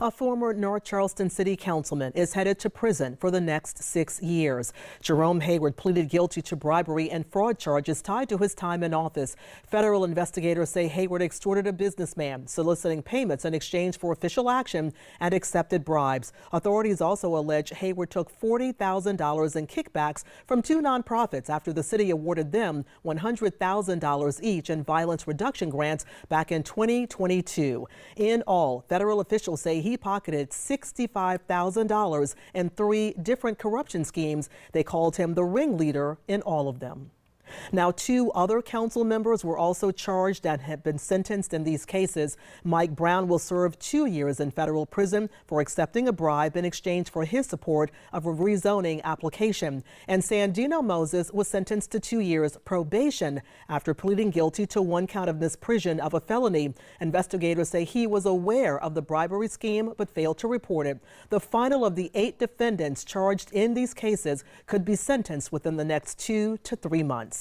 A former North Charleston city councilman is headed to prison for the next 6 years. Jerome Hayward pleaded guilty to bribery and fraud charges tied to his time in office. Federal investigators say Hayward extorted a businessman, soliciting payments in exchange for official action and accepted bribes. Authorities also allege Hayward took $40,000 in kickbacks from two nonprofits after the city awarded them $100,000 each in violence reduction grants back in 2022. In all, federal officials say he pocketed $65,000 in 3 different corruption schemes. They called him the ringleader in all of them. Now, 2 other council members were also charged and have been sentenced in these cases. Mike Brown will serve 2 years in federal prison for accepting a bribe in exchange for his support of a rezoning application. And Sandino Moses was sentenced to 2 years probation after pleading guilty to 1 count of misprision of a felony. Investigators say he was aware of the bribery scheme but failed to report it. The final of the 8 defendants charged in these cases could be sentenced within the next 2 to 3 months.